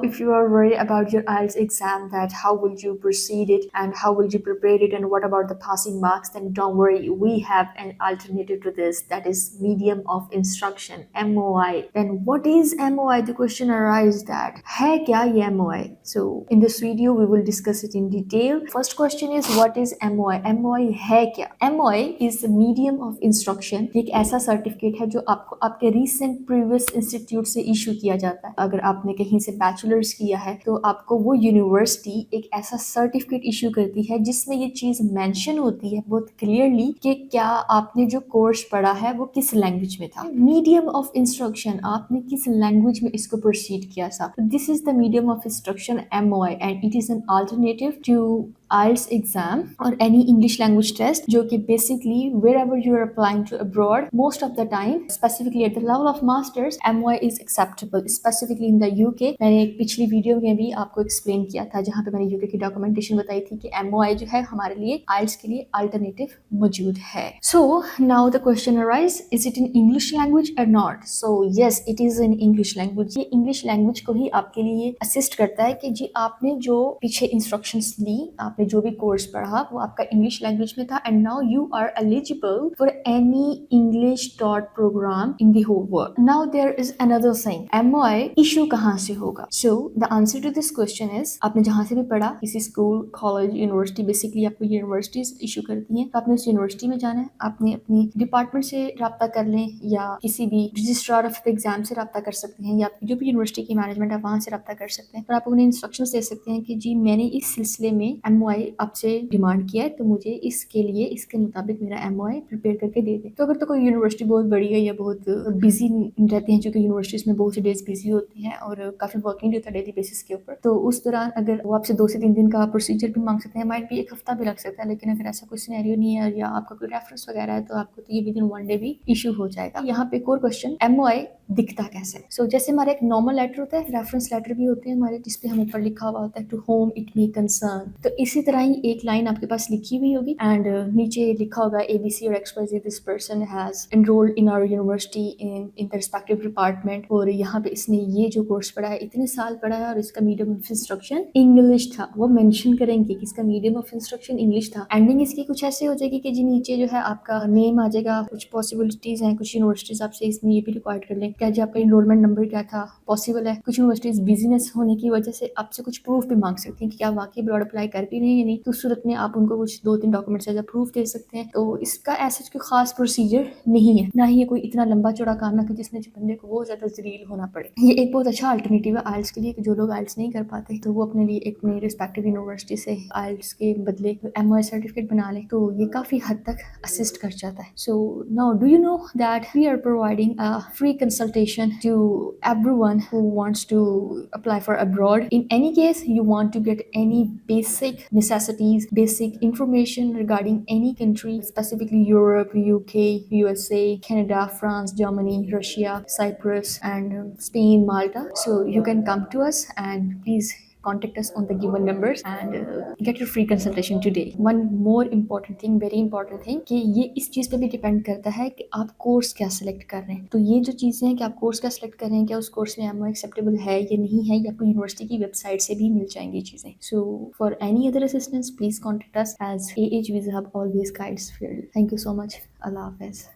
if you are worried about your IELTS exam, that how will you proceed it and how will you prepare it and what about the passing marks, then don't worry, we have an alternative to this, that is medium of instruction, MOI. Then what is MOI? The question arises that है क्या ये MOI? So in this video we will discuss it in detail. First question is what is MOI? MOI है क्या? MOI is the medium of instruction. एक ऐसा certificate है जो आपको आपके रिसेंट प्रीवियस इंस्टीट्यूट से इशू किया जाता है। अगर आपने कहीं से बैचलर्स किया है तो आपको वो यूनिवर्सिटी एक ऐसा सर्टिफिकेट इशू करती है जिसमें ये चीज मेंशन होती है बहुत क्लियरली कि क्या आपने जो कोर्स पढ़ा है वो किस लैंग्वेज में था। मीडियम ऑफ इंस्ट्रक्शन, आपने किस लैंग्वेज में इसको प्रोसीड किया था। This is the medium of instruction MOI and it is an alternative to IELTS exam or any English language test, जो कि basically wherever you are applying to abroad, most of the time, specifically at the level of masters, MOI is acceptable, specifically in the UK. मैंने एक पिछली video में भी आपको explain किया था जहाँ पे मैंने UK की डॉक्यूमेंटेशन बताई थी कि MOI जो है हमारे लिए IELTS के लिए अल्टरनेटिव मौजूद है। So now the question arises, is it in English language or not? So yes, it is in English language. ये English language को ही आपके लिए असिस्ट करता है कि जी आपने जो पीछे इंस्ट्रक्शंस ली, आपने जो भी कोर्स पढ़ा वो आपका इंग्लिश लैंग्वेज में था and now you are eligible for any English taught programme in the whole world. Now there is another thing, MOI issue कहाँ से होगा? So the answer to this question is आपने जहाँ से भी पढ़ा, किसी स्कूल, कॉलेज, यूनिवर्सिटी, बेसिकली आपको यूनिवर्सिटीज इशू करती हैं, तो आपने उस यूनिवर्सिटी में जाना है, आपने अपनी डिपार्टमेंट से रब्ता कर लें या किसी भी रजिस्ट्रार ऑफ एग्जाम से रब्ता कर सकते हैं या आपकी जो भी यूनिवर्सिटी की मैनेजमेंट है वहाँ से रब्ता कर सकते हैं और आप उन्हें इंस्ट्रक्शंस दे सकते हैं कि जी मैंने इस सिलसिले में MOI आपसे डिमांड किया है तो मुझे इसके लिए इसके मुताबिक मेरा MOI प्रिपेयर करके दे दे। तो अगर तो कोई यूनिवर्सिटी बहुत बड़ी है या बहुत बिजी रहती है, क्योंकि यूनिवर्सिटीज में बहुत से डेज बिजी होती हैं और काफी वर्किंग होता है डेली बेसिस के ऊपर, तो उस दौरान अगर वो आपसे 2 से 3 दिन का प्रोसीजर भी मांग सकते हैं, माइट भी 1 हफ्ता भी लग सकता है, लेकिन अगर ऐसा कोई सिनेरियो नहीं है या आपका कोई रेफरेंस वगैरह है तो आपको तो ये विद इन 1 डे भी इशू हो जाएगा। यहाँ पे एक और क्वेश्चन, MOI दिखता कैसे? सो जैसे हमारा एक नॉर्मल लेटर होता है, रेफरेंस लेटर भी होते हैं हमारे जिसपे हम ऊपर लिखा हुआ होता है to whom it may concern, तो इसी तरह ही एक लाइन आपके पास लिखी हुई होगी एंड नीचे लिखा होगा ABC और XYZ this person has enrolled in our university in the respective department, और यहाँ पे इसने ये जो कोर्स पढ़ा है इतने साल पढ़ा है और इसका मीडियम ऑफ इंस्ट्रक्शन इंग्लिश था। वो मेंशन करेंगे कि इसका मीडियम ऑफ इंस्ट्रक्शन इंग्लिश था। एंडिंग इसकी कुछ ऐसे हो जाएगी कि जी नीचे जो है आपका नेम आ जाएगा, कुछ पॉसिबिलिटीज हैं, कुछ यूनिवर्सिटीज आपसे इसमें ये भी रिक्वायर्ड कर लें क्या जी आपका इनरोलमेंट नंबर क्या था, पॉसिबल है। कुछ यूनिवर्सिटीज बिजनेस होने की वजह से आपसे कुछ प्रूफ भी मांग सकती हैं कि क्या वाकई ब्रॉड अप्लाई कर भी रहे हैं या नहीं, तो उस सूरत में आप उनको कुछ 2-3 डॉक्यूमेंट्स एज अ प्रूफ दे सकते हैं। तो इसका ऐसा कोई खास प्रोसीजर नहीं है, ना ही ये कोई इतना लंबा चौड़ा काम है कि जिसमें बंदे को बहुत ज्यादा जलील होना पड़े। ये एक बहुत अच्छा अल्टरनेटिव है IELTS के लिए कि जो लोग IELTS नहीं कर पाते तो वो अपने लिए एक अपनी रिस्पेक्टिव यूनिवर्सिटी से IELTS के बदले MOI सर्टिफिकेट बना ले, तो ये काफी हद तक असिस्ट कर जाता है। So now do you know that we are providing a free consultation to everyone who wants to apply for abroad. In any case, you want to get any basic necessities, basic information regarding any country, specifically Europe, UK, USA, Canada, France, Germany, Russia, Cyprus, and Spain, Malta. So you can come to us and please contact us on the given numbers and get your free consultation today. One more important thing, very important thing, कि ये इस चीज़ पे भी depend करता है कि आप course क्या सिलेक्ट कर रहे हैं। तो ये जो चीज़ें हैं कि आप कोर्स क्या सिलेक्ट कर रहे हैं, क्या उस कोर्स में MOI एक्सेप्टेबल है या नहीं है, या आपको यूनिवर्सिटी की वेबसाइट से भी मिल जाएंगी चीज़ें। So for any other assistance please contact us as AH Visa Hub always guides fairly. Thank you so much. Allah Hafiz.